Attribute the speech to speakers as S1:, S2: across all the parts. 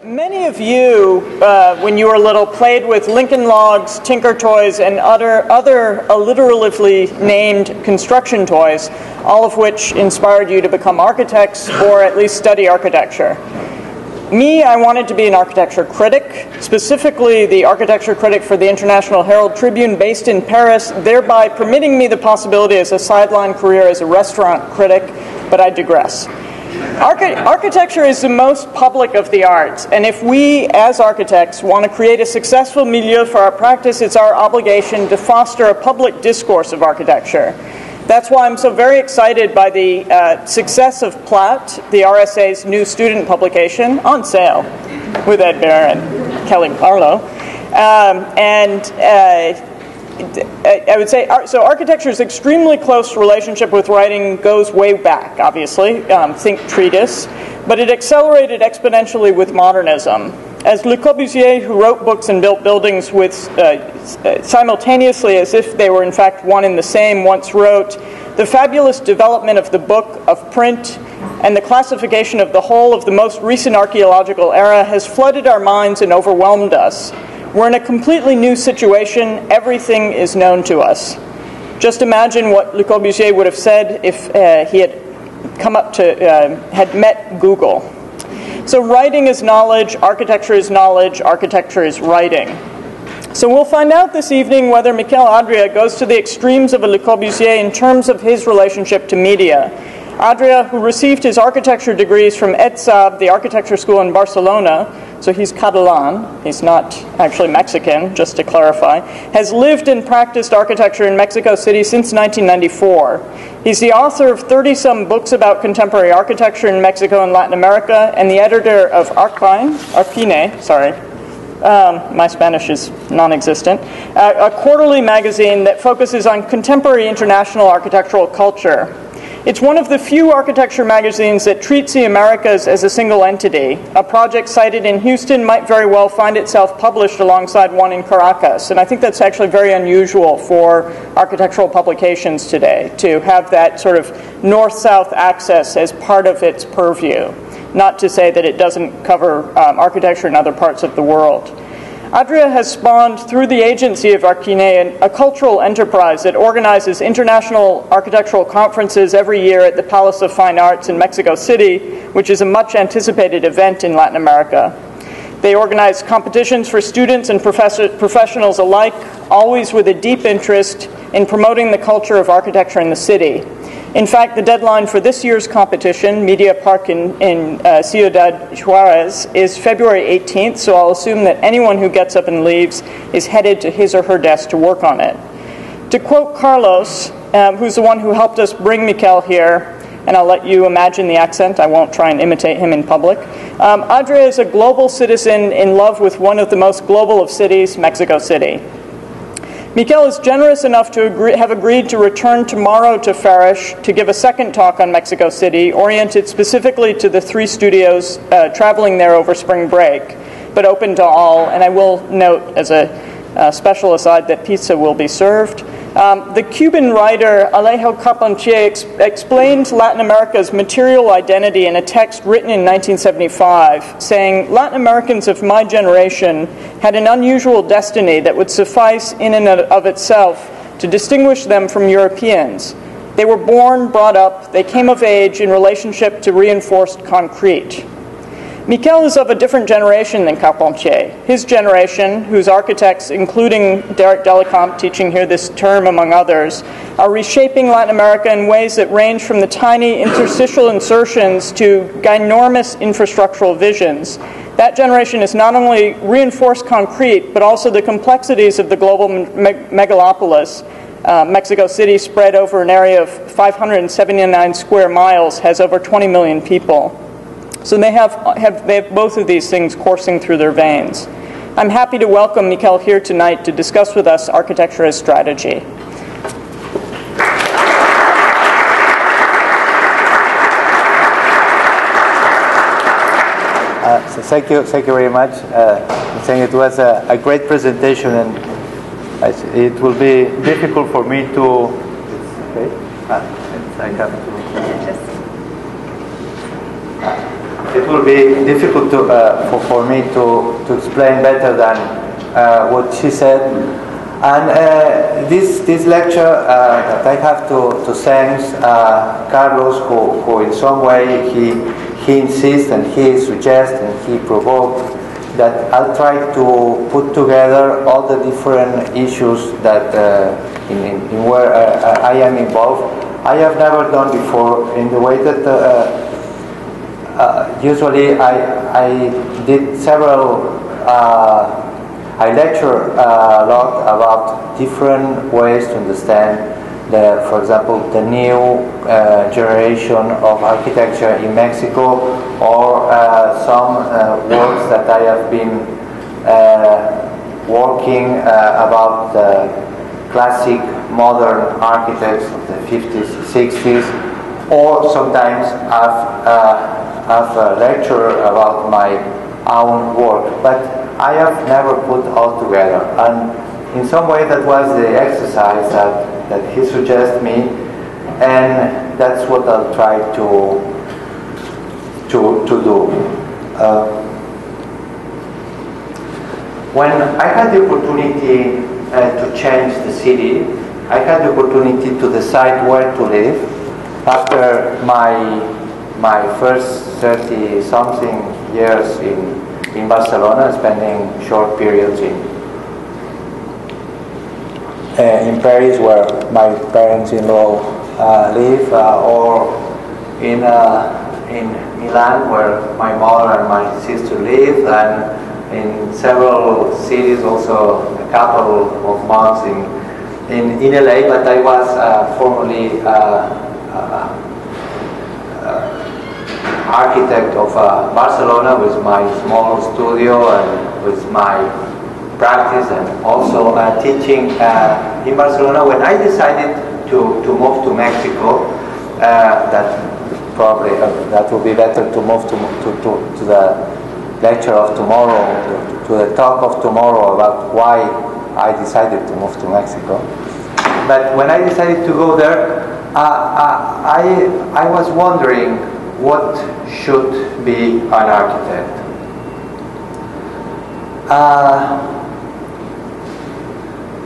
S1: Many of you, when you were little, played with Lincoln Logs, Tinker Toys, and other alliteratively named construction toys, all of which inspired you to become architects or at least study architecture. Me, I wanted to be an architecture critic, specifically the architecture critic for the International Herald Tribune based in Paris, thereby permitting me the possibility as a sideline career as a restaurant critic, but I digress. Architecture is the most public of the arts, and if we, as architects, want to create a successful milieu for our practice, it's our obligation to foster a public discourse of architecture. That's why I'm so very excited by the success of Platt, the RSA's new student publication, on sale, with Edgar and Kelly Barlow. I would say, so architecture's extremely close relationship with writing goes way back, obviously, think treatise, but it accelerated exponentially with modernism. As Le Corbusier, who wrote books and built buildings with simultaneously as if they were in fact one and the same, once wrote, "The fabulous development of the book of print and the classification of the whole of the most recent archaeological era has flooded our minds and overwhelmed us. We're in a completely new situation. Everything is known to us." Just imagine what Le Corbusier would have said if he had had met Google. So writing is knowledge, architecture is knowledge, architecture is writing. So we'll find out this evening whether Miquel Adria goes to the extremes of a Le Corbusier in terms of his relationship to media. Adria, who received his architecture degrees from ETSAB, the architecture school in Barcelona, so he's Catalan, he's not actually Mexican, just to clarify, has lived and practiced architecture in Mexico City since 1994. He's the author of 30-some books about contemporary architecture in Mexico and Latin America, and the editor of Arpine, my Spanish is non-existent, a quarterly magazine that focuses on contemporary international architectural culture. It's one of the few architecture magazines that treats the Americas as a single entity. A project cited in Houston might very well find itself published alongside one in Caracas, and I think that's actually very unusual for architectural publications today, to have that sort of north-south access as part of its purview. Not to say that it doesn't cover architecture in other parts of the world. Adria has spawned, through the agency of Arquine, a cultural enterprise that organizes international architectural conferences every year at the Palace of Fine Arts in Mexico City, which is a much anticipated event in Latin America. They organize competitions for students and professionals alike, always with a deep interest in promoting the culture of architecture in the city. In fact, the deadline for this year's competition, Media Park in Ciudad Juarez, is February 18th, so I'll assume that anyone who gets up and leaves is headed to his or her desk to work on it. To quote Carlos, who's the one who helped us bring Miquel here, and I'll let you imagine the accent, I won't try and imitate him in public, Adria is a global citizen in love with one of the most global of cities, Mexico City. Miquel is generous enough to have agreed to return tomorrow to Farish to give a second talk on Mexico City, oriented specifically to the 3 studios traveling there over spring break, but open to all. And I will note as a special aside that pizza will be served. The Cuban writer Alejo Carpentier explained Latin America's material identity in a text written in 1975, saying, "Latin Americans of my generation had an unusual destiny that would suffice in and of itself to distinguish them from Europeans. They were born, brought up, they came of age in relationship to reinforced concrete." Miquel is of a different generation than Carpentier. His generation, whose architects, including Derek Delicamp, teaching here this term among others, are reshaping Latin America in ways that range from the tiny interstitial insertions to ginormous infrastructural visions. That generation is not only reinforced concrete, but also the complexities of the global megalopolis. Mexico City, spread over an area of 579 square miles, has over 20 million people. So they have both of these things coursing through their veins. I'm happy to welcome Miquel here tonight to discuss with us architecture as strategy.
S2: So thank you very much. I think it was a great presentation, and it will be difficult for me to. Okay, I have to. it will be difficult for me to explain better than what she said. And this lecture that I have to thank Carlos, who in some way he insists and he suggests and he provoked that I'll try to put together all the different issues that in where I am involved. I have never done before in the way that usually I did several. I lecture a lot about different ways to understand for example, the new generation of architecture in Mexico, or some works that I have been working about the classic modern architects of the 50s, 60s, or sometimes I've lectured about my own work. But I have never put all together, and in some way that was the exercise that he suggested me, and that's what I'll try to do. When I had the opportunity to change the city, I had the opportunity to decide where to live after my first 30-something years in Barcelona, spending short periods in Paris, where my parents-in-law live, or in Milan, where my mother and my sister live, and in several cities, also a couple of months in LA. But I was formerly architect of Barcelona, with my small studio and with my practice, and also teaching in Barcelona. When I decided to move to Mexico, that probably that would be better to move to the lecture of tomorrow, to the talk of tomorrow about why I decided to move to Mexico. But when I decided to go there, I was wondering what should be an architect.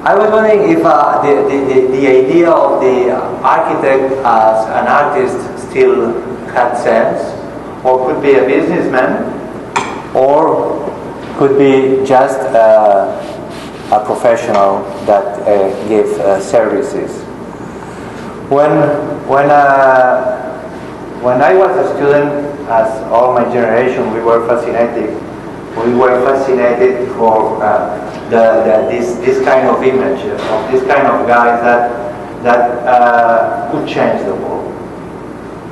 S2: I was wondering if the idea of the architect as an artist still had sense, or could be a businessman, or could be just a professional that gives services. When I was a student, as all my generation, we were fascinated for this kind of image, of this kind of guys that could change the world,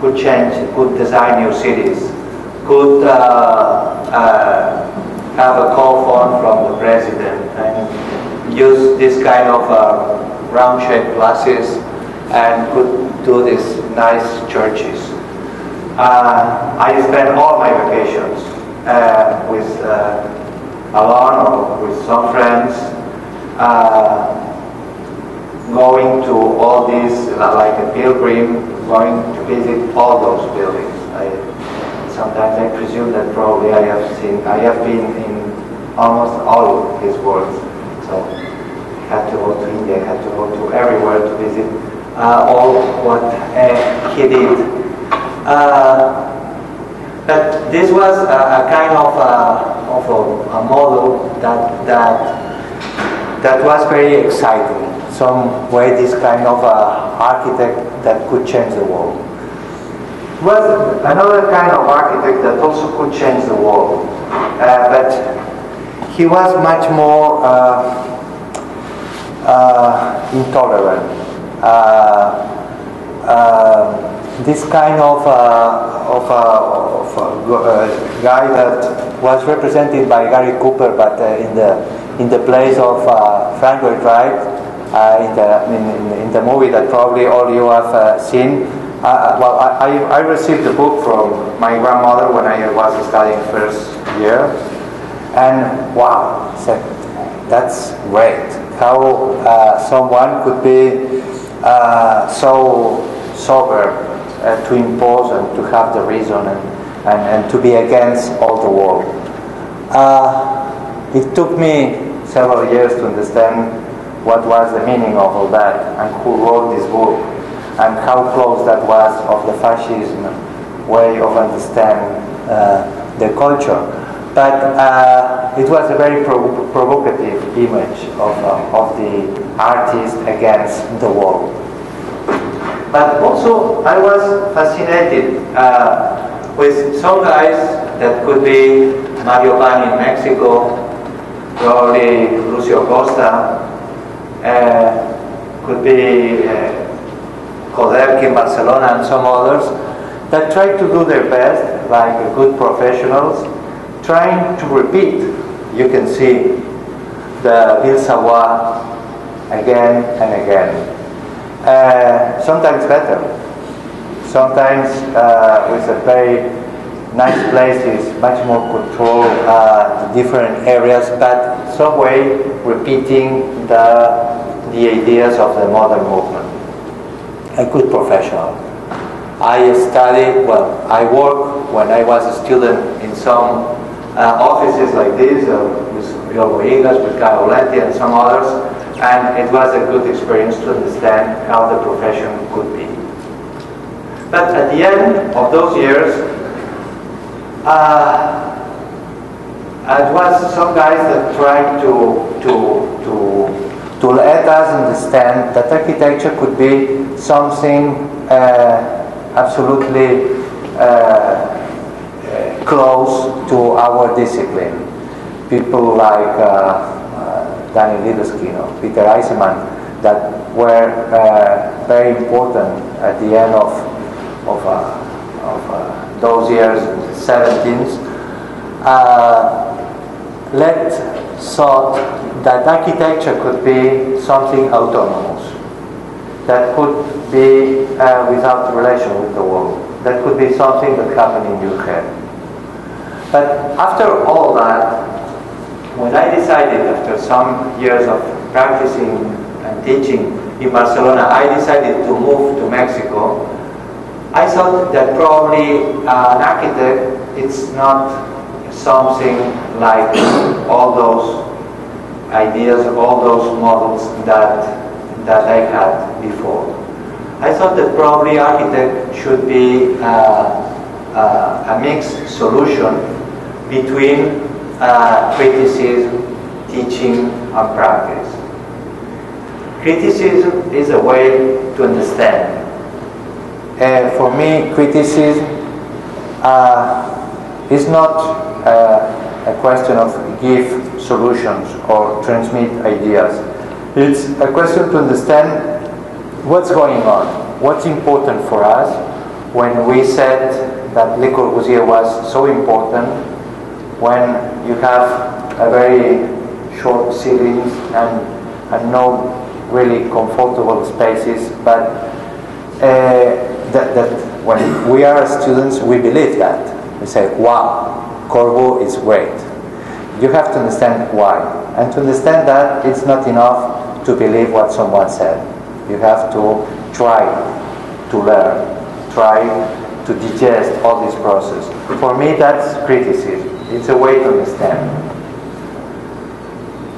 S2: could design new cities, could have a call phone from the president, and use this kind of round-shaped glasses, and could do these nice churches. I spent all my vacations with alone or with some friends, going to all these, like a pilgrim, going to visit all those buildings. Sometimes I presume that probably I have been in almost all of his works. So I had to go to India, I had to go to everywhere to visit all what he did. But this was a kind of a model that was very exciting. Some way, this kind of architect that could change the world. Was another kind of architect that also could change the world, but he was much more intolerant. This kind of guy that was represented by Gary Cooper, but in the place of Frank Lloyd Wright, in the movie that probably all you have seen. Well, I received the book from my grandmother when I was studying first year, and wow, said, that's great. How someone could be so sober to impose and to have the reason, and to be against all the world. It took me several years to understand what was the meaning of all that and who wrote this book and how close that was of the fascism way of understanding the culture. But it was a very provocative image of the artist against the world. But also I was fascinated with some guys that could be Mario Pan in Mexico, probably Lucio Costa, could be Cortés in Barcelona and some others that try to do their best like good professionals, trying to repeat. You can see the Ville Savoie again and again. Sometimes better, sometimes with a very nice places, much more control, different areas, but some way repeating the ideas of the modern movement. A good professional. I studied, I worked when I was a student in some offices like this, with Rio Boigas, with Carlo Letti and some others, and it was a good experience to understand how the profession could be. But at the end of those years, it was some guys that tried to let us understand that architecture could be something absolutely close to our discipline. People like Daniel Libeskind, Peter Eisenman, that were very important at the end of those years, 17th, thought that architecture could be something autonomous, that could be without relation with the world, that could be something that happened in your head. But after all that, when I decided, after some years of practicing and teaching in Barcelona, I decided to move to Mexico. I thought that probably an architect, it's not something like all those ideas, all those models that I had before. I thought that probably architect should be a mixed solution between criticism, teaching, and practice. Criticism is a way to understand. For me, criticism is not a question of give solutions or transmit ideas. It's a question to understand what's going on, what's important for us. When we said that Le Corbusier was so important, when you have a very short ceilings and no really comfortable spaces, but that when we are students, we believe that. We say, wow, Corbu is great. You have to understand why. And to understand that, it's not enough to believe what someone said. You have to try to learn, try to digest all this process. For me, that's criticism. It's a way to understand.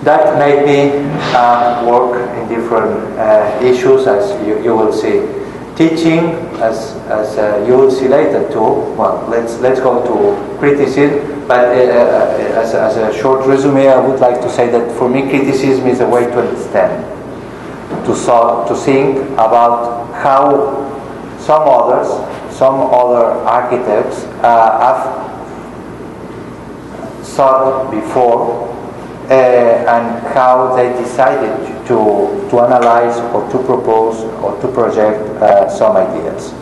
S2: That made me work in different issues, as you will see. Teaching, as you will see later too. Well, let's go to criticism. But as a short resume, I would like to say that for me, criticism is a way to understand, to think about how some other architects have thought before, and how they decided to analyze or to propose or to project some ideas.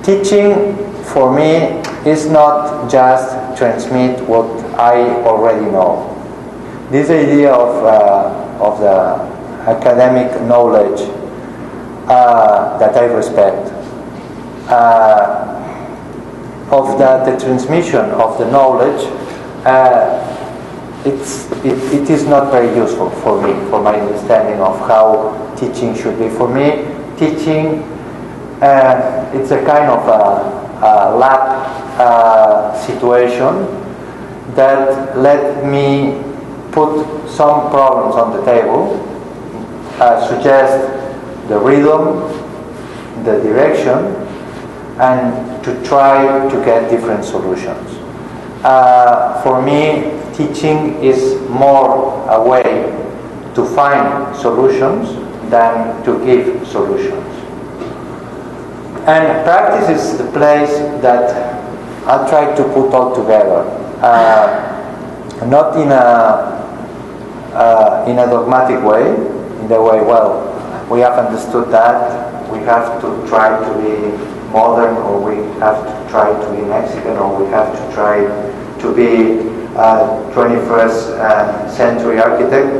S2: Teaching, for me, is not just transmit what I already know. This idea of the academic knowledge that I respect, of the transmission of the knowledge, it is not very useful for me, for my understanding of how teaching should be. For me, teaching, it's a kind of a lab situation that let me put some problems on the table, suggest the rhythm, the direction, and to try to get different solutions. For me, teaching is more a way to find solutions than to give solutions. And practice is the place that I'll try to put all together. Not in a dogmatic way, in the way, well, we have understood that, we have to try to be modern, or we have to try to be Mexican, or we have to try to be 21st century architect,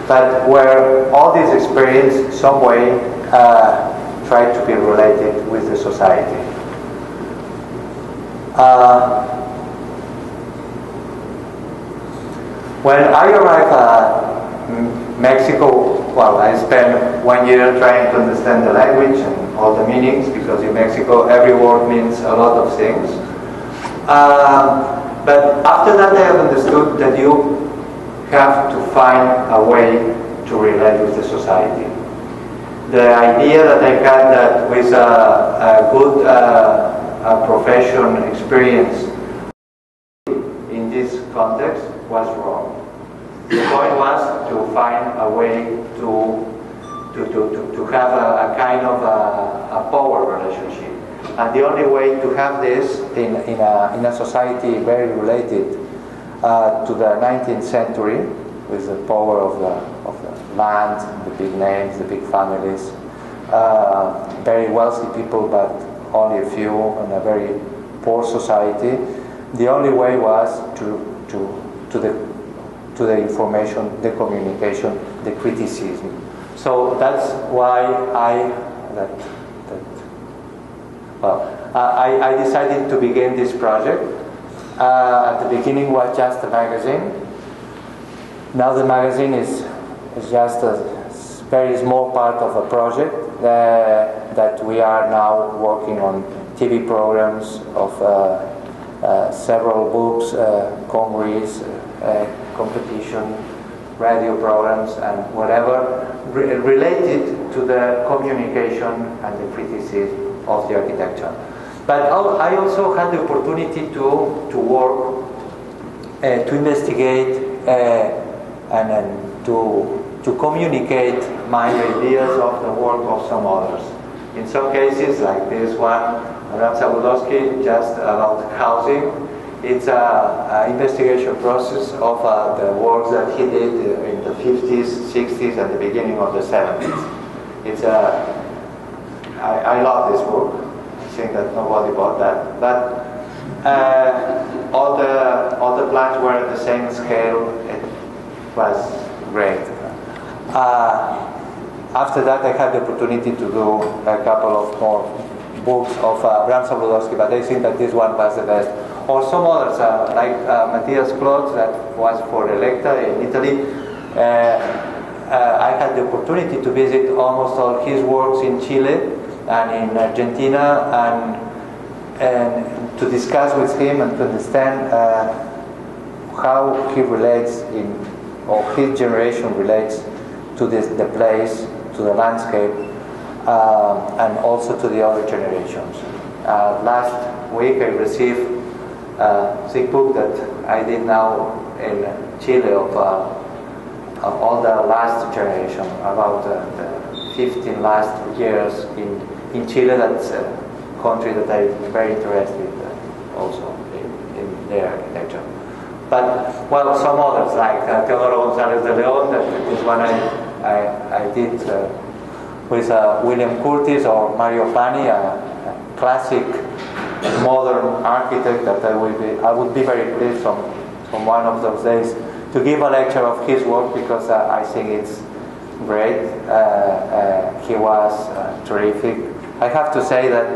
S2: but where all this experience, some way, try to be related with the society. When I arrived at Mexico, well, I spent 1 year trying to understand the language and all the meanings, because in Mexico every word means a lot of things. But after that I have understood that you have to find a way to relate with the society. The idea that I had that with a good profession experience in this context was wrong. The point was to find a way to have a kind of a power relationship. And the only way to have this in a society very related to the 19th century, with the power of the land, the big names, the big families, very wealthy people, but only a few, in a very poor society. The only way was to the information, the communication, the criticism. So that's why I decided to begin this project. At the beginning was just a magazine. Now the magazine is just a very small part of a project that we are now working on TV programs of several books, congress, competition, radio programs, and whatever related to the communication and the criticism of the architecture. But I also had the opportunity to work, to investigate, and to communicate my ideas of the work of some others. In some cases, like this one, Zabudowski, just about housing. It's an investigation process of the works that he did in the 50s, 60s, and the beginning of the 70s. It's I love this book. I think that nobody bought that, but all the plans were at the same scale. It was great. After that, I had the opportunity to do a couple of more books of Zabudowski, but I think that this one was the best. Or some others, like Matthias Klotz, that was for Electa in Italy. I had the opportunity to visit almost all his works in Chile and in Argentina, and to discuss with him and to understand how he relates or his generation relates to the place, to the landscape, and also to the other generations. Last week I received a thick book that I did now in Chile of all the last generation, about the 15 last years in Chile. That's a country that I'm very interested also in their architecture. But, well, some others, like Teodoro González de León, that is one I did with William Curtis, or Mario Pani, a classic modern architect that I would be very pleased from one of those days to give a lecture of his work, because I think it's great. He was terrific. I have to say that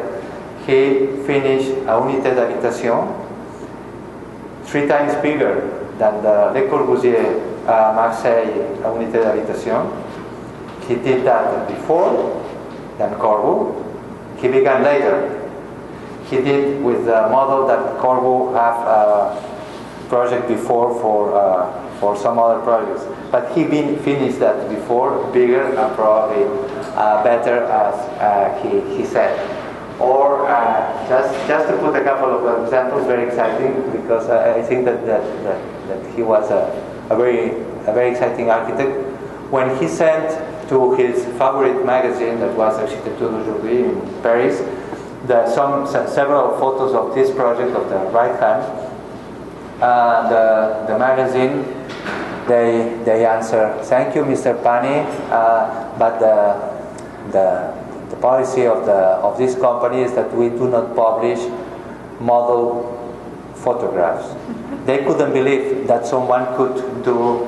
S2: he finished a unité d'habitation 3 times bigger than the Le Corbusier Marseille unité d'habitation. He did that before than Corbu. He began later. he did with the model that Corvo have project before for some other projects. But he finished that before, bigger and probably better, as he said. Or just to put a couple of examples, very exciting, because I think that he was a very exciting architect. When he sent to his favorite magazine, that was Architecture d'aujourd'hui in Paris, several photos of this project of the right hand, the magazine, they answer, "Thank you, Mr. Pani, but the policy of this company is that we do not publish model photographs." They couldn't believe that someone could do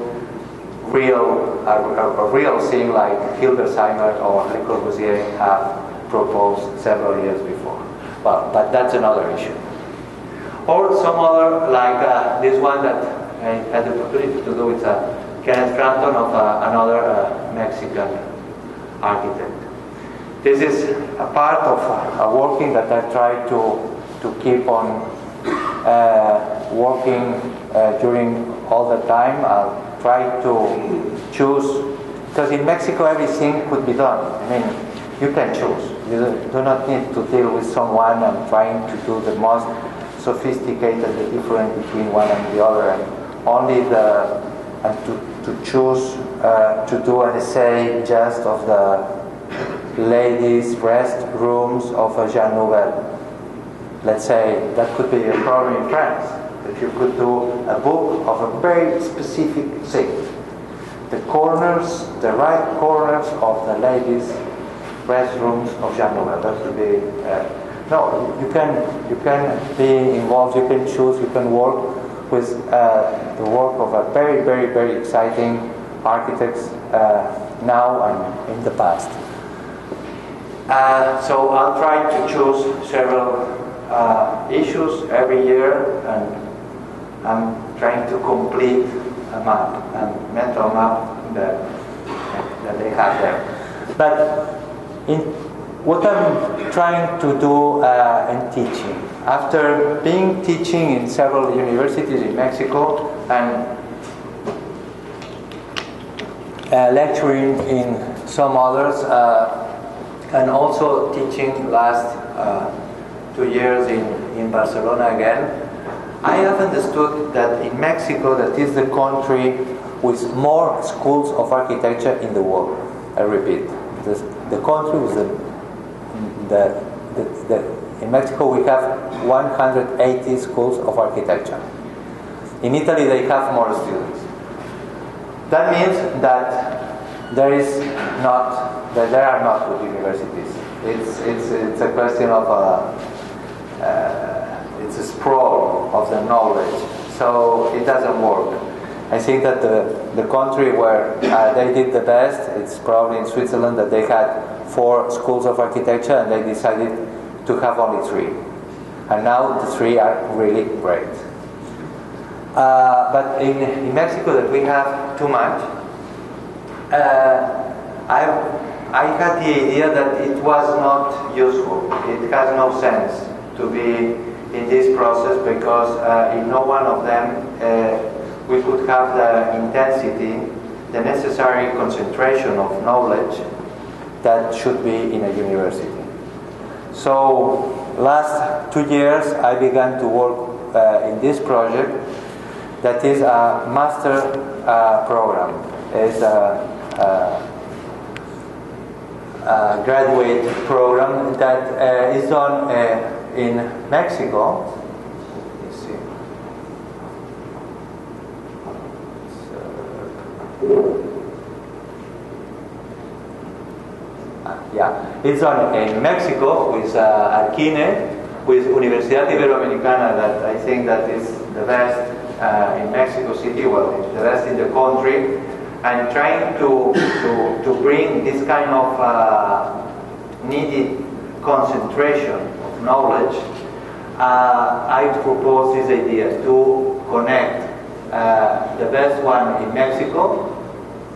S2: a real thing like Hilbersheimer or Le Corbusier have proposed several years before. Well, but that's another issue. Or some other, like this one that I had the opportunity to do with Kenneth Frampton, of another Mexican architect. This is a part of a working that I try to keep on working during all the time. I'll try to choose, because in Mexico everything could be done. I mean, you can choose. You do not need to deal with someone and trying to do the most sophisticated, the difference between one and the other, and only to choose to do an essay just of the ladies' rest rooms of a Jean Nouvel. Let's say that could be a problem in France, that you could do a book of a very specific thing. The corners, the right corners of the ladies' restrooms of Jean Nouvel. That would be no. You can be involved. You can choose. You can work with the work of a very exciting architects now and in the past. So I'll try to choose several issues every year, and I'm trying to complete a map, a mental map that they have there. But what I'm trying to do in teaching, after being teaching in several universities in Mexico and lecturing in some others, and also teaching last 2 years in Barcelona again, I have understood that in Mexico, that is the country with more schools of architecture in the world. I repeat, the country with in Mexico we have 180 schools of architecture. In Italy they have more students. That means that there are not good universities. It's a question of it's a sprawl of the knowledge, so it doesn't work. I think that the country where they did the best, it's probably in Switzerland, that they had 4 schools of architecture and they decided to have only 3. And now the 3 are really great. But in Mexico, that we have too much, I had the idea that it was not useful. It has no sense to be in this process, because in no one of them we could have the intensity, the necessary concentration of knowledge that should be in a university. So last 2 years I began to work in this project that is a master program. It's a graduate program that is done in Mexico. Let's see. It's done in Mexico with Arquine, with Universidad Iberoamericana, that I think that is the best in Mexico City, well, it's the best in the country, and trying to bring this kind of needed concentration of knowledge. I propose this idea to connect the best one in Mexico,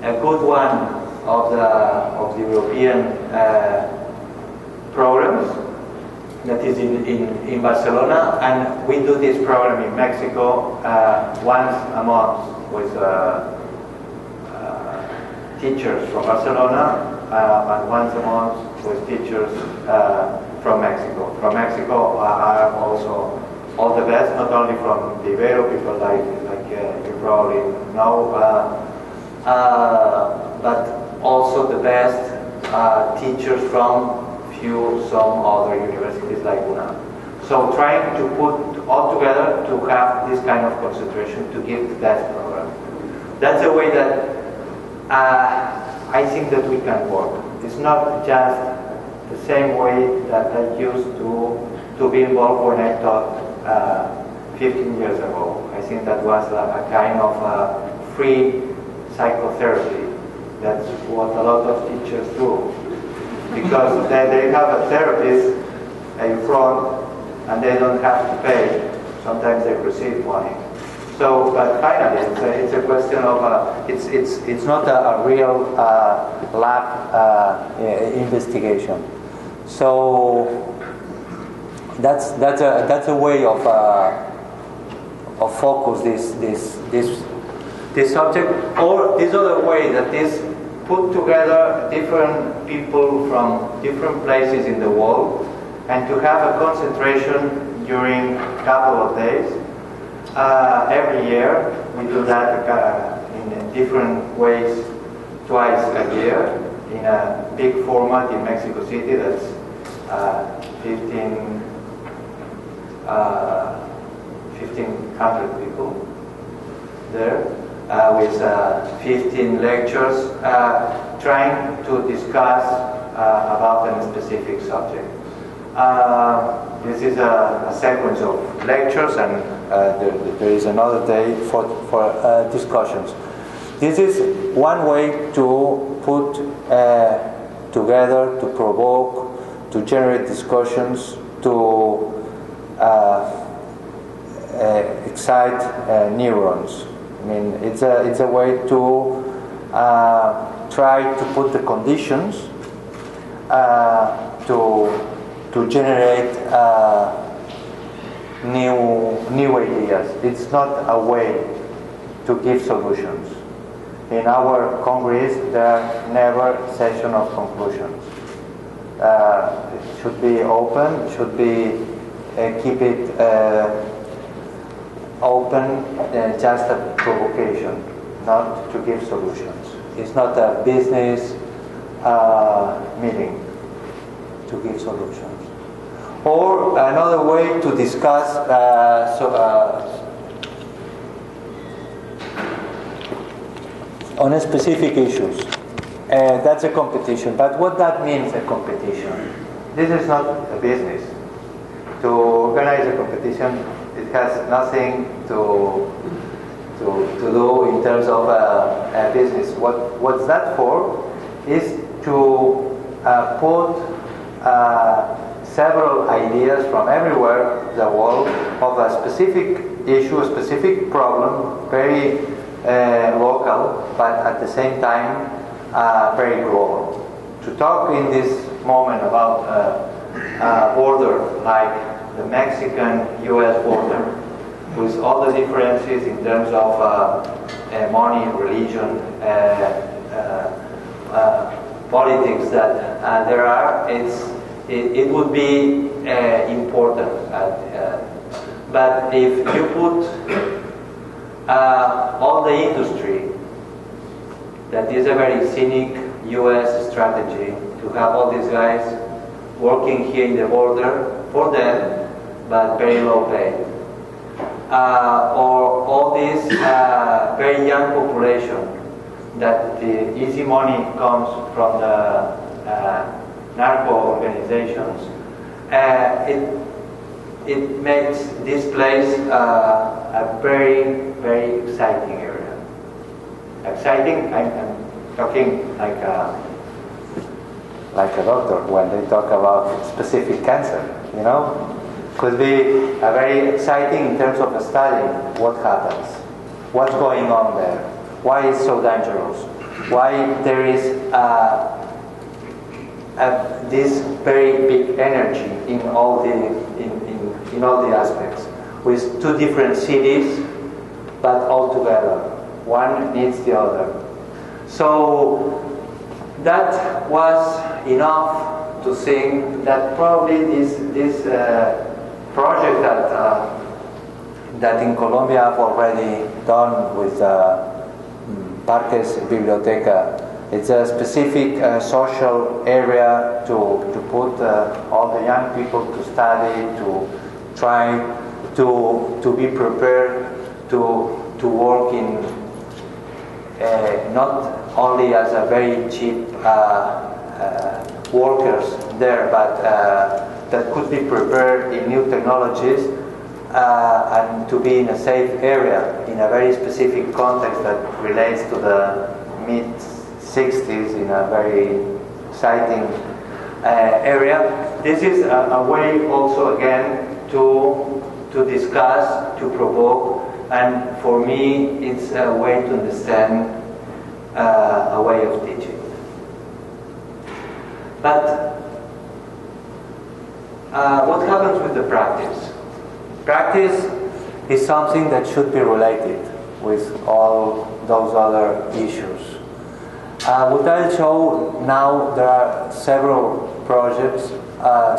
S2: a good one of the European programs, that is in Barcelona, and we do this program in Mexico once a month with teachers from Barcelona, and once a month with teachers from Mexico. From Mexico are also all the best, not only from the Ibero people like you probably know, but also the best teachers from some other universities like UNAM. So trying to put all together to have this kind of concentration to give the best program. That's a way that I think that we can work. It's not just the same way that I used to be involved when I taught 15 years ago. I think that was a kind of free psychotherapy. That's what a lot of teachers do. Because they have a therapist in front and they don't have to pay. Sometimes they receive money. So, but finally, it's a question of it's not a real lab investigation. So that's a way of focus this subject, or this other way that is put together different people from different places in the world, and to have a concentration during a couple of days. Every year we do that in different ways, twice a year, in a big format in Mexico City. That's 1,500 people there, with 15 lectures, trying to discuss about a specific subject. This is a sequence of lectures, and there is another day for discussions. This is one way to put together, to provoke, to generate discussions, to excite neurons. I mean, it's a way to try to put the conditions to generate new ideas. It's not a way to give solutions. In our Congress, there are never session of conclusions. It should be open, should be keep it open, just a provocation, not to give solutions. It's not a business meeting to give solutions. Or another way to discuss on a specific issues. That's a competition. But what that means, a competition? This is not a business. To organize a competition, it has nothing to do in terms of a business. What's that for? Is to put several ideas from everywhere in the world of a specific issue, a specific problem, very local, but at the same time very global. To talk in this moment about a border like the Mexican-US border, with all the differences in terms of money, religion, politics that there are, it would be important. But if you put all the industry, that is a very cynic US strategy to have all these guys working here in the border for them, but very low pay. Or all this very young population, that the easy money comes from the narco organizations. It makes this place a very, very exciting area. Exciting, I'm talking like a doctor when they talk about specific cancer, you know? Could be a very exciting in terms of studying what happens, what's going on there, why it's so dangerous, why there is this very big energy in all the in all the aspects, with two different cities, but all together. One needs the other. So that was enough to think that probably this project that in Colombia I've already done with Parques Biblioteca. It's a specific social area to put all the young people to study, to try to be prepared to work in not only as a very cheap workers there, but that could be prepared in new technologies and to be in a safe area in a very specific context that relates to the mid-60s in a very exciting area. This is a way also again to discuss, to provoke, and for me it's a way to understand a way of teaching. But what happens with the practice? Practice is something that should be related with all those other issues. What I'll show now, there are several projects,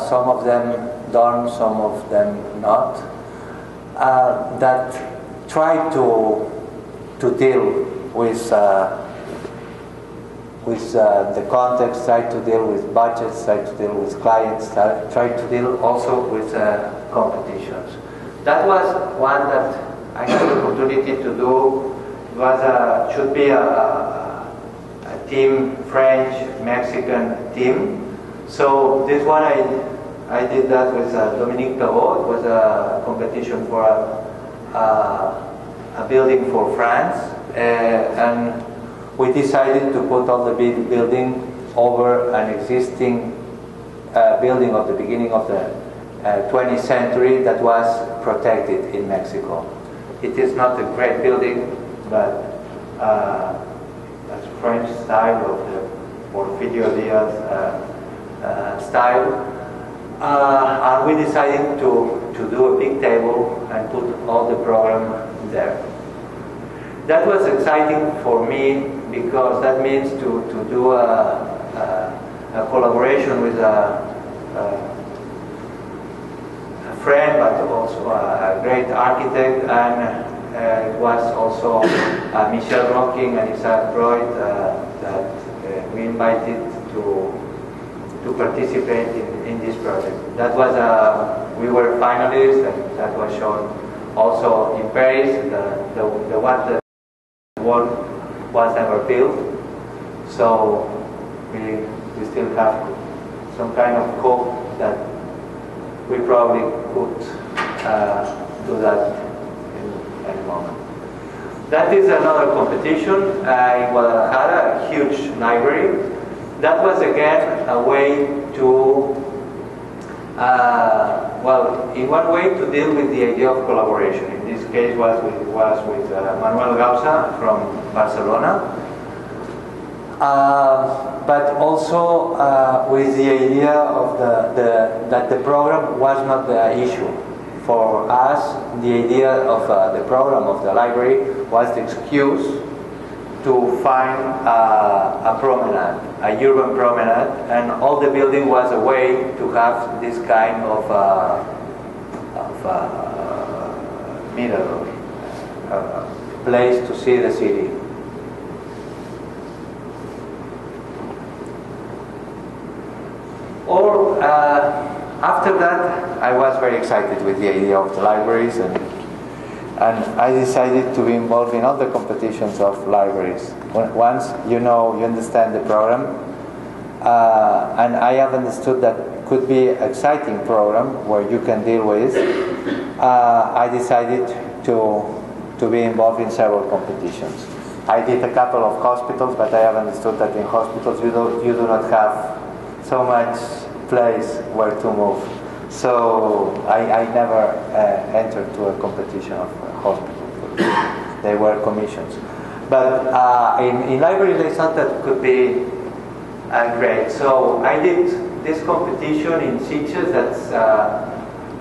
S2: some of them done, some of them not, that try to deal with the context, try to deal with budgets, try to deal with clients, try to deal also with competitions. That was one that I had the opportunity to do. It was should be a team, French, Mexican team. So this one I did that with Dominique Perrault. It was a competition for a building for France, and we decided to put all the building over an existing building of the beginning of the 20th century that was protected in Mexico. It is not a great building, but that's French style of the Porfirio Diaz style. And we decided to do a big table and put all the program there. That was exciting for me because that means to do a collaboration with a friend, but also a great architect, and it was also Michel Rocking and Isaac Broyd that we invited to participate in this project. That was we were finalists, and that was shown also in Paris. The wall was never built, so we still have some kind of hope that we probably could do that in any moment. That is another competition in Guadalajara, a huge library. That was again a way to, well, in one way to deal with the idea of collaboration. In this case was with Manuel Gausa from Barcelona. But also with the idea of that the program was not the issue. For us, the idea of the program of the library was the excuse to find a promenade, a urban promenade, and all the building was a way to have this kind of middle place to see the city. Or after that, I was very excited with the idea of the libraries, and I decided to be involved in all the competitions of libraries. Once you understand the program, and I have understood that could be an exciting program where you can deal with, I decided to be involved in several competitions. I did a couple of hospitals, but I have understood that in hospitals you do not have so much place where to move. So I never entered to a competition of hospitals. They were commissions. But in libraries I thought that could be Great. So I did this competition in Sitges,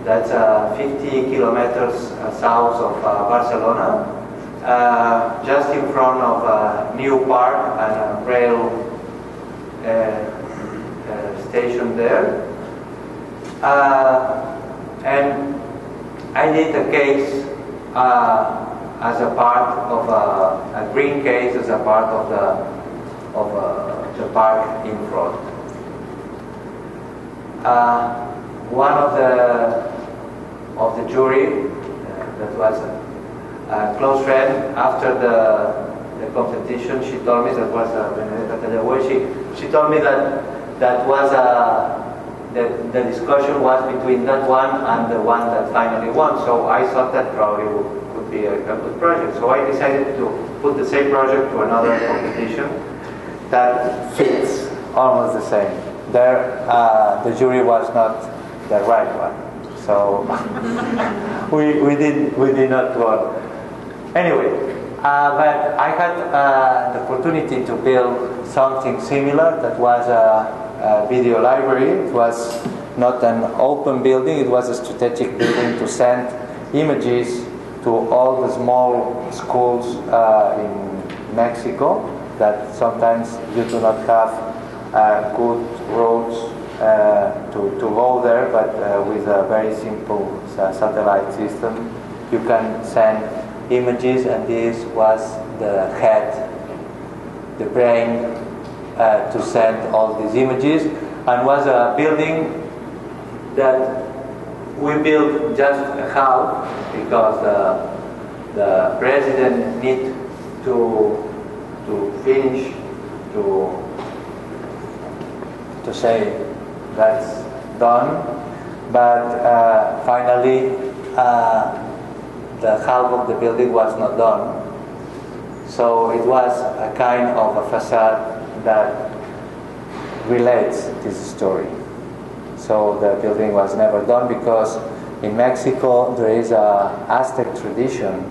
S2: that's 50 kilometers south of Barcelona, just in front of a new park and a rail station there. And I did a case as a part of a green case as a part of the park in front. One of the jury that was a close friend after the competition, she told me that was she told me that was the discussion was between that one and the one that finally won. So I thought that probably would be a good project. So I decided to put the same project to another competition that fits almost the same. There, the jury was not the right one, so we did not win. Anyway, but I had the opportunity to build something similar. That was a video library. It was not an open building. It was a strategic building to send images to all the small schools in Mexico that sometimes you do not have good roads to go there, but with a very simple satellite system you can send images, and this was the head, the brain to send all these images, and was a building that we built just a half because the president need to finish to say that's done, but finally the half of the building was not done. So it was a kind of a facade that relates this story. So the building was never done because in Mexico there is a Aztec tradition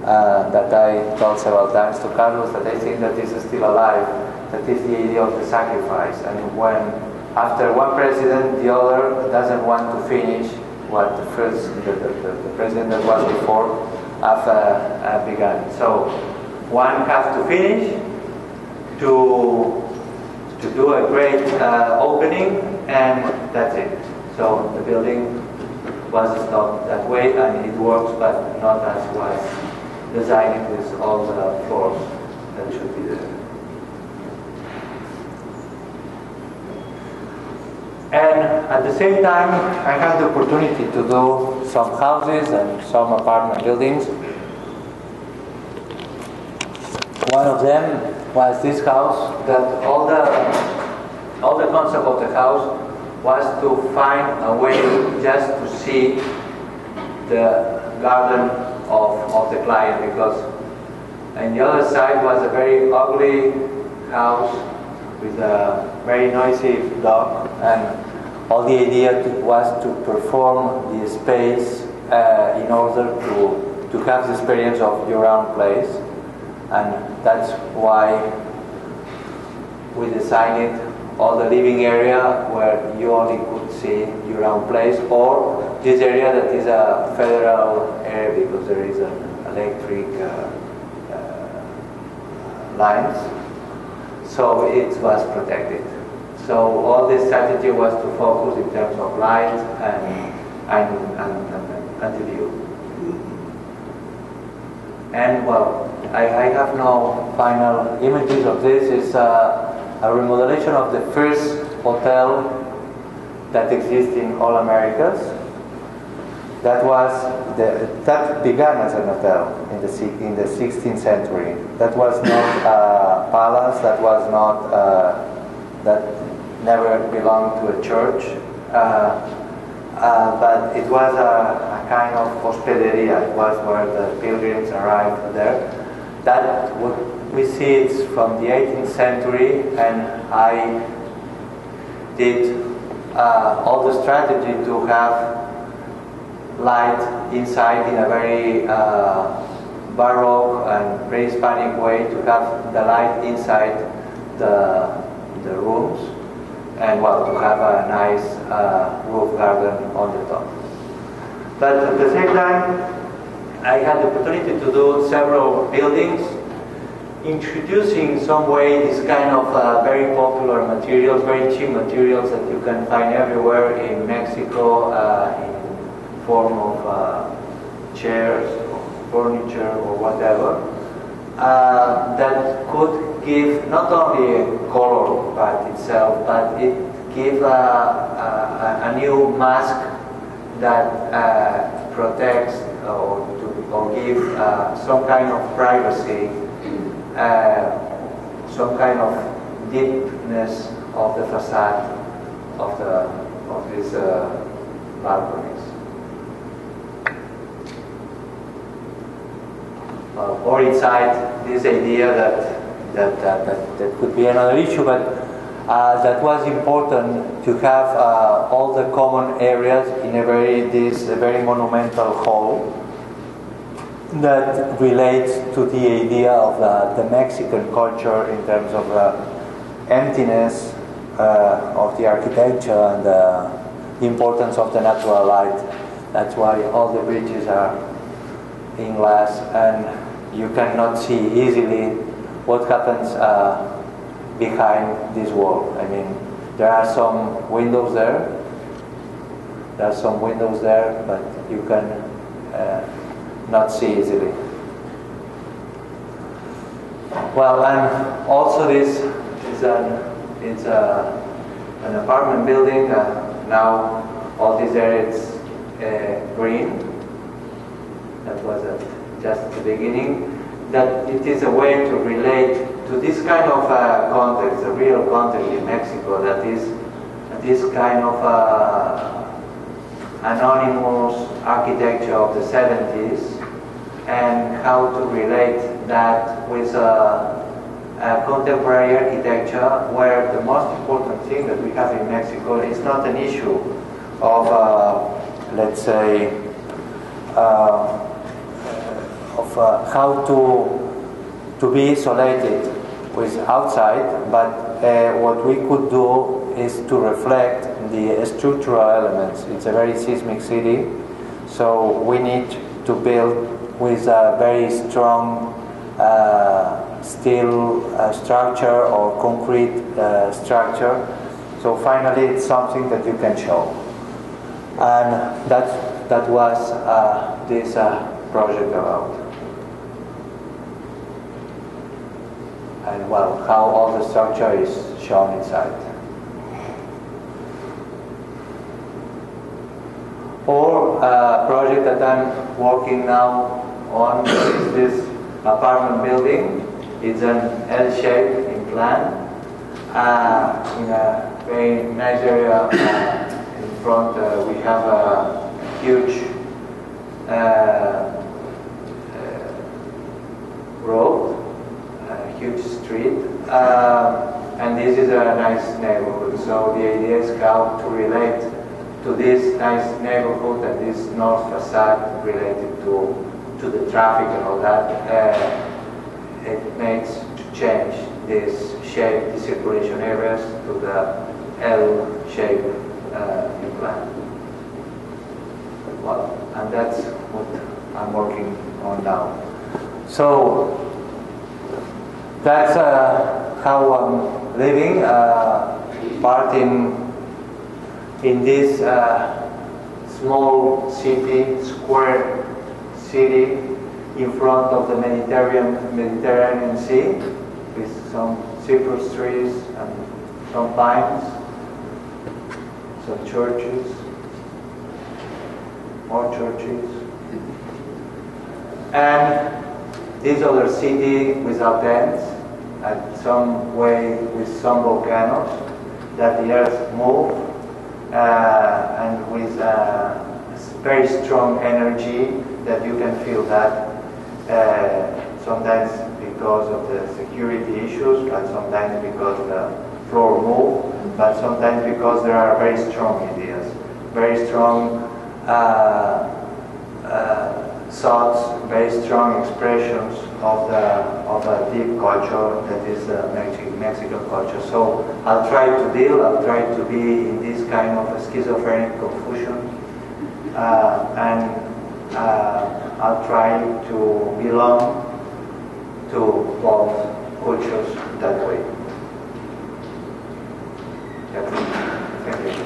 S2: that I told several times to Carlos, that I think that this is still alive, that is the idea of the sacrifice. And when after one president the other doesn't want to finish what the president that was before began. So one has to finish to do a great opening, and that's it. So the building was stopped that way, and it works, but not as was designed with all the floors that should be there. And at the same time, I had the opportunity to do some houses and some apartment buildings. One of them was this house, that all the concept of the house was to find a way just to see the garden of the client, because on the other side was a very ugly house with a very noisy dog, and all the idea was to perform the space in order to have the experience of your own place, and that's why we designed all the living area where you only could see your own place, or this area that is a federal area because there is an electric lines, so it was protected. So all this strategy was to focus in terms of light and the view. And well, I have no final images of this. It's a remodelation of the first hotel that exists in all Americas. That began as an hotel in the 16th century. That was not a palace. That was not that never belonged to a church. But it was a kind of hospederia. It was where the pilgrims arrived there. That we see it from the 18th century, and I did all the strategy to have light inside in a very Baroque and pre-Hispanic way, to have the light inside the the rooms, and well, to have a nice roof garden on the top. But at the same time, I had the opportunity to do several buildings, introducing in some way this kind of very popular materials, very cheap materials that you can find everywhere in Mexico in form of chairs, or furniture, or whatever, that could give not only a color by itself, but it gives a new mask that protects or give some kind of privacy, some kind of deepness of the facade of these balconies. Or inside, this idea that could be another issue, but that was important to have all the common areas in a very monumental hall that relates to the idea of the Mexican culture in terms of emptiness of the architecture and the importance of the natural light. That's why all the bridges are in glass, and you cannot see easily what happens behind this wall. I mean, there are some windows there. There are some windows there, but you can not see easily. Well, and also this is an apartment building. Now all this area is green. That was just at the beginning. That it is a way to relate to this kind of context, a real context in Mexico, that is this kind of anonymous architecture of the 70s, and how to relate that with contemporary architecture, where the most important thing that we have in Mexico is not an issue of, let's say, how to be isolated with outside, but what we could do is to reflect the structural elements. It's a very seismic city, so we need to build with a very strong steel structure or concrete structure. So finally, it's something that you can show, and that was this project about. And well, how all the structure is shown inside. Or a project that I'm working now on is this apartment building. It's an L shape in plan, in a very nice area. In front we have a huge road, huge street, and this is a nice neighborhood. So the idea is how to relate to this nice neighborhood and this north facade related to the traffic and all that. It makes to change this shape, the circulation areas, to the L shape in plan. Well, and that's what I'm working on now. So that's how I'm living, part in this small city, square city, in front of the Mediterranean Sea, with some cypress trees and some pines, some churches, more churches, and this other city without ends, at some way with some volcanoes that the earth moves, and with very strong energy that you can feel that sometimes because of the security issues, but sometimes because the floor moves, but sometimes because there are very strong ideas, very strong thoughts, very strong expressions of the deep culture that is Mexican culture. So I'll try to be in this kind of schizophrenic confusion, and I'll try to belong to both cultures that way. Thank you.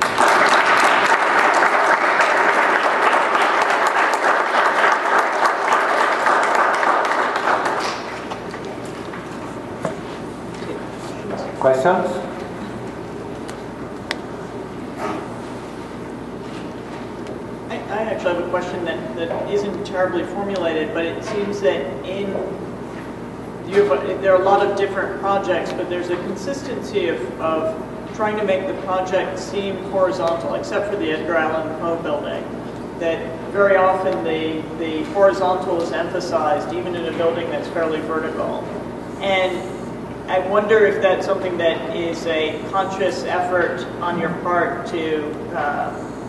S2: Questions?
S1: I actually have a question that isn't terribly formulated, but it seems that there are a lot of different projects, but there's a consistency of trying to make the project seem horizontal, except for the Edgar Allan Poe building. That very often the horizontal is emphasized, even in a building that's fairly vertical. And I wonder if that's something that is a conscious effort on your part to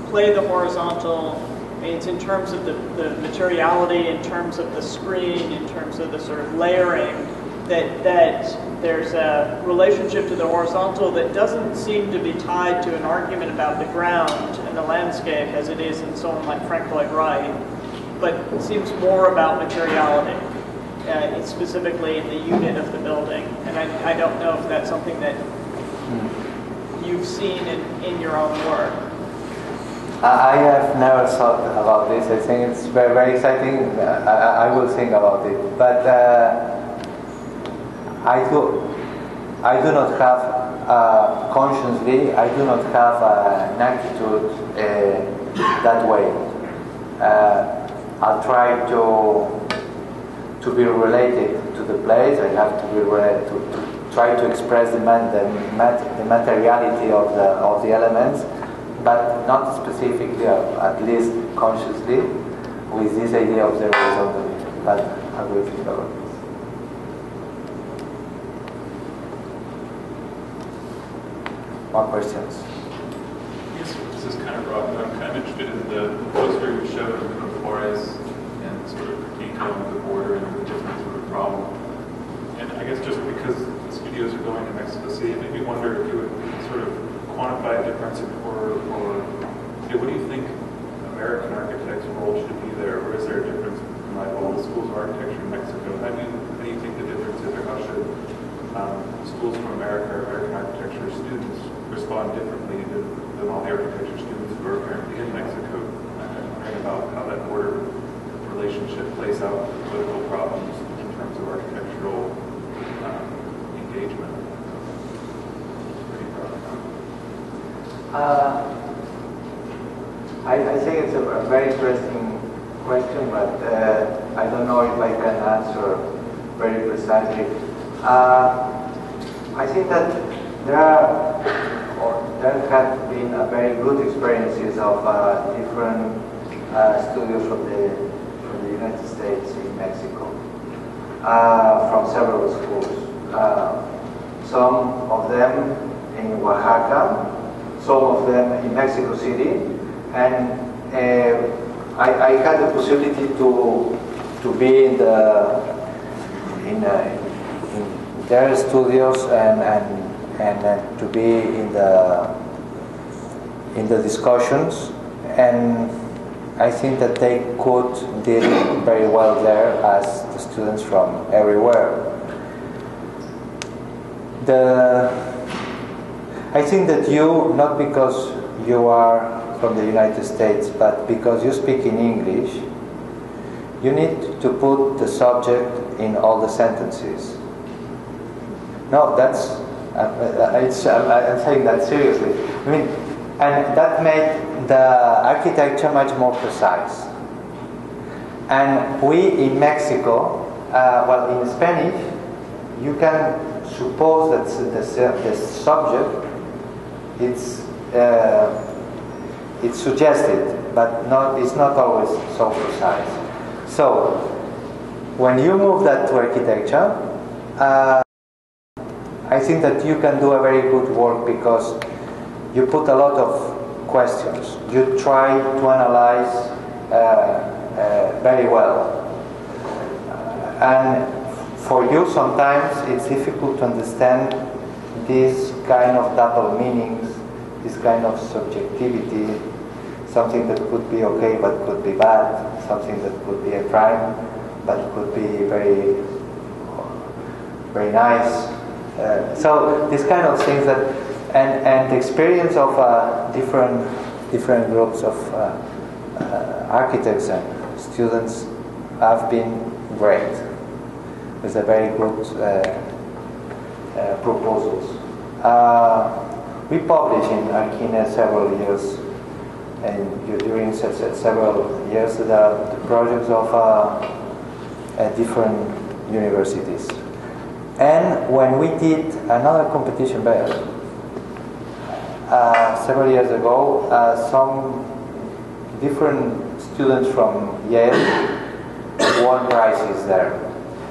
S1: play the horizontal. I mean, it's in terms of the materiality, in terms of the screen, in terms of the sort of layering, that there's a relationship to the horizontal that doesn't seem to be tied to an argument about the ground and the landscape as it is in someone like Frank Lloyd Wright, but it seems more about materiality. Specifically in the unit of the building, and I don't know if that's something that you've seen in your own work.
S2: I have never thought about this. I think it's very, very exciting. I will think about it, but I do not have consciously. I do not have an attitude that way. I'll try to be related to the place. I have to be related to try to express the materiality of the elements, but not specifically, at least consciously, with this idea of the horizontality. But I will think about this. More questions?
S3: Yes, this is kind of broad, but I'm kind of interested in the poster you showed of Flores and sort of detail of the border and the different sort of problem. And I guess just because the studios are going to Mexico City, it made me wonder if you would sort of quantify a difference or what do you think American architects' role should be there? Or is there a difference in like all the schools of architecture in Mexico? How do you think the difference is, or how should schools from America or American architecture students respond differently than all the architecture students who are currently in Mexico? I'm wondering about how that border relationship plays out with political problems in terms of architectural engagement. Pretty broad.
S2: I think it's a very interesting question, but I don't know if I can answer very precisely. I think that there have been very good experiences of different studios from the United States in Mexico, from several schools. Some of them in Oaxaca, some of them in Mexico City, and I had the possibility to be in their studios and to be in the discussions, and I think that they could deal very well there as the students from everywhere. I think that you, not because you are from the United States, but because you speak in English, you need to put the subject in all the sentences. No, I'm saying that seriously. I mean, and that made the architecture much more precise. And we in Mexico, in Spanish, you can suppose that the subject it's suggested, but it's not always so precise. So when you move that to architecture, I think that you can do a very good work because you put a lot of questions. You try to analyze very well. And for you, sometimes it's difficult to understand this kind of double meanings, this kind of subjectivity, something that could be okay but could be bad, something that could be a crime but could be very, very nice. So these kind of things that, and the experience of different groups of architects and students have been great. With a very good proposals. We published in Arquina several years, and during several years the projects of different universities. And when we did another competition there, several years ago, some different students from Yale won prizes there,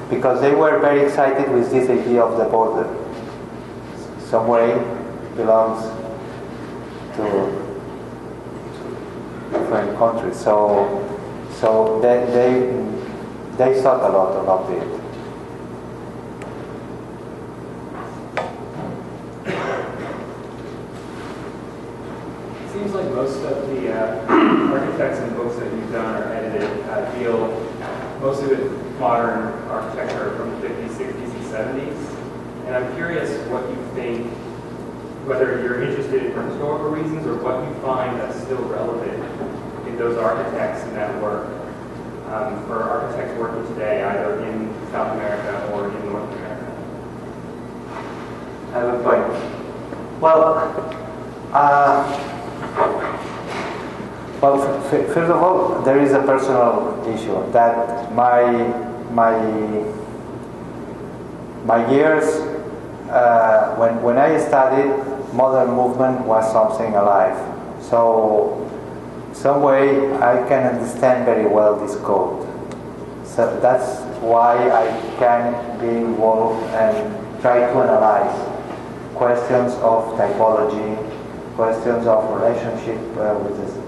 S2: because they were very excited with this idea of the border. Some way belongs to different countries. So they thought a lot about it.
S4: It seems like most of the architects and books that you've done or edited deal mostly with modern architecture from the 50s, 60s, and 70s. And I'm curious what you think, whether you're interested for historical reasons or what you find that's still relevant in those architects and that work for architects working today, either in South America or in North America.
S2: I have a point. Well, first of all, there is a personal issue that my years when I studied, modern movement was something alive. So some way I can understand very well this code. So that's why I can be involved and try to analyze questions of typology, questions of relationship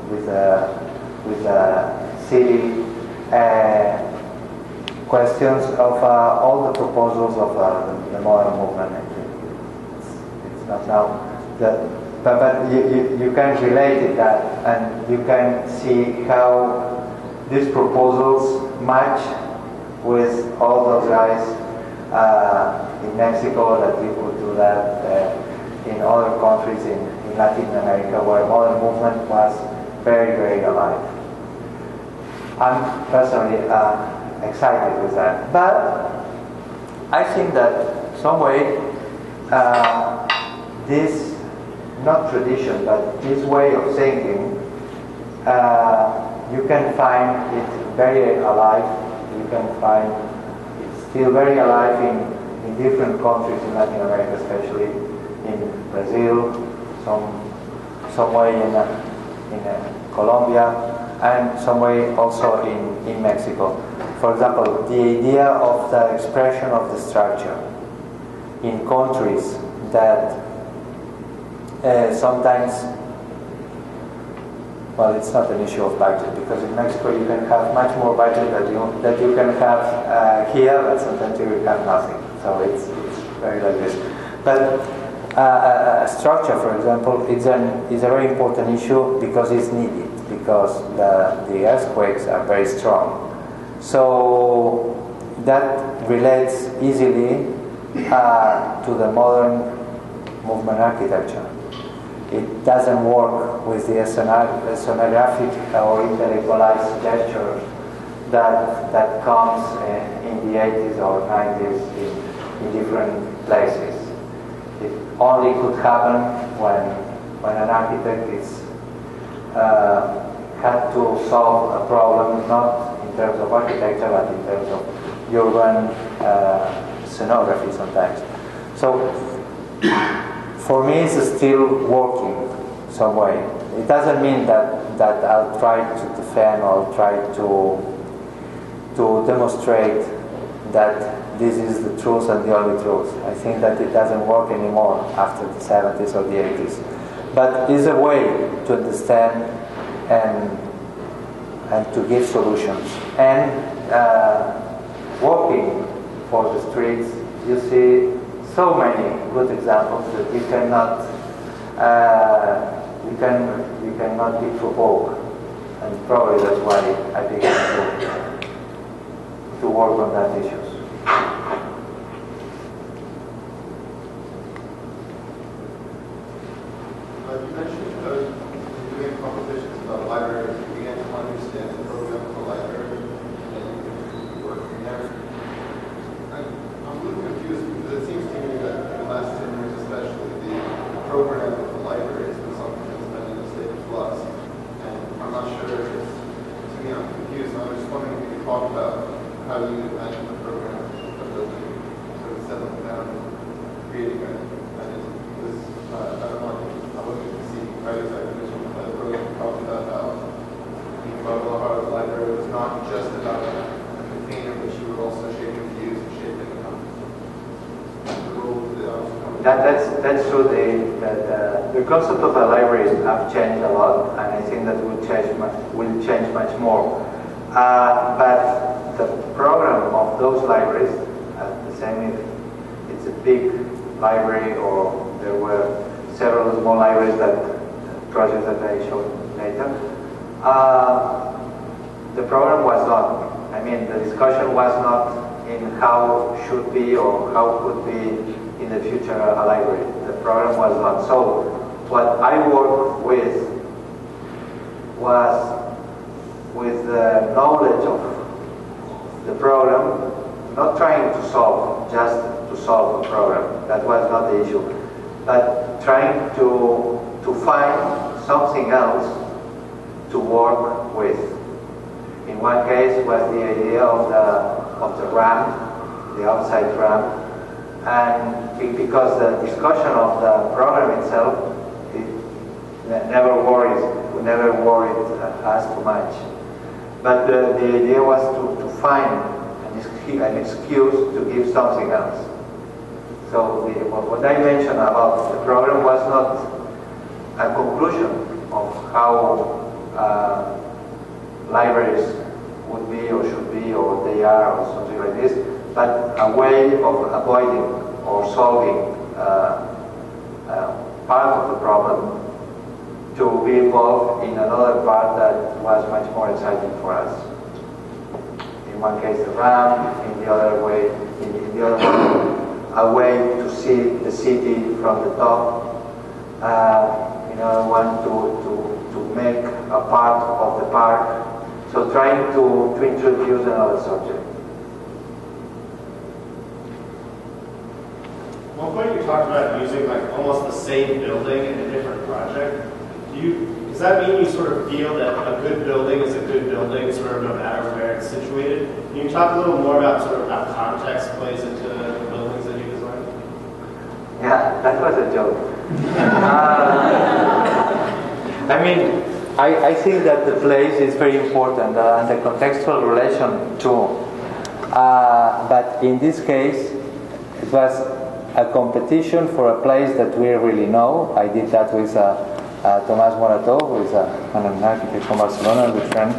S2: with the city, questions of all the proposals of the modern movement. It's not now but you can relate it that, and you can see how these proposals match with all those guys in Mexico, that we could do that in other countries in Latin America where modern movement was very, very alive. I'm personally excited with that, but I think that some way this, not tradition, but this way of thinking, you can find it very alive. You can find it's still very alive in different countries in Latin America, especially in Brazil, some way in Colombia, and some way also in Mexico. For example, the idea of the expression of the structure in countries that sometimes, well, it's not an issue of budget, because in Mexico you can have much more budget that you can have here, but sometimes you will have nothing. So it's very like this. But structure, for example, is a very important issue because it's needed, because the earthquakes are very strong. So that relates easily to the modern movement architecture. It doesn't work with the sonographic or intellectualized gesture that comes in the 80s or 90s in different places. It only could happen when an architect had to solve a problem, not in terms of architecture, but in terms of urban scenography sometimes. So for me, it's still working some way. It doesn't mean that I'll try to defend or try to demonstrate that this is the truth and the only truth. I think that it doesn't work anymore after the 70s or the 80s. But it's a way to understand and and to give solutions. And walking for the streets, you see so many good examples that you cannot be provoked, and probably that's why I began to work on that issues.
S5: You mentioned doing competitions about libraries. You began to understand the program of the library and you work from there. I'm a little confused because it seems to me that in the last 10 years especially, the program of the library has been something that's been in a state of flux. And I'm not sure if it's, to me I'm confused. I'm just wondering if you could talk about how you imagine the program of building, sort of settling down and creating a mechanism. Because I don't know, I'm looking to see how exactly this one the program talked about how the Guadalajara Library was not just about a container, but you were also shaping views and shaping the role of the
S2: That's true. The concept of a library have changed a lot, and I think that will change much more. But the program of those libraries, the same if it's a big library or there were several small libraries projects that I showed later. The program was not. I mean, the discussion was not in how should be or how could be in the future a library. The program was not. So what I worked with was with the knowledge of the program, not trying to solve, just to solve a program. That was not the issue. But trying to find something else to work with. In one case was the idea of the ramp, the outside ramp, and because the discussion of the program itself never worried us too much. But the idea was to find an excuse to give something else. So what I mentioned about the program was not a conclusion of how libraries would be or should be or they are or something like this, but a way of avoiding or solving part of the problem to be involved in another part that was much more exciting for us. In one case the ramp, in the other way, a way to see the city from the top. In another one to make a part of the park. So trying to introduce another subject.
S6: At one point you talked about using like almost the same building in a different project. Does that mean you sort of feel that a good building is a good building sort of no matter where it's situated? Can you talk a little more about sort of how context plays into the buildings that you design?
S2: Yeah, that was a joke. I mean, I think that the place is very important and the contextual relation too. But in this case, it was a competition for a place that we really know. I did that with Tomás Morató, who is an architect from Barcelona, a good friend.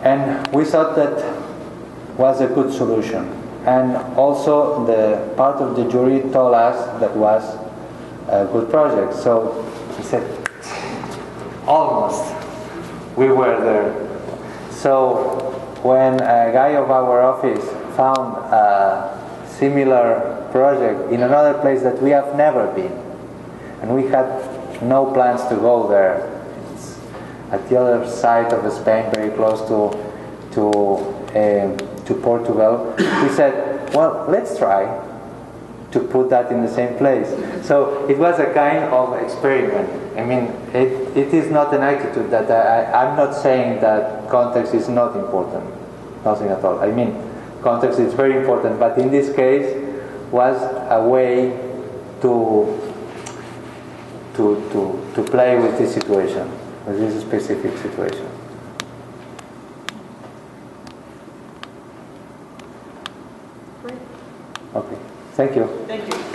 S2: And we thought that was a good solution. And also the part of the jury told us that was a good project. So he said, almost, we were there. So when a guy of our office found a similar project in another place that we have never been, and we had no plans to go there, it's at the other side of Spain, very close to Portugal, we said, well, let's try to put that in the same place. So it was a kind of experiment. I mean, it is not an attitude that I'm not saying that context is not important. Nothing at all. I mean, context is very important, but in this case was a way to play with this situation, with this specific situation.
S1: Great.
S2: Okay. Thank you.
S1: Thank you.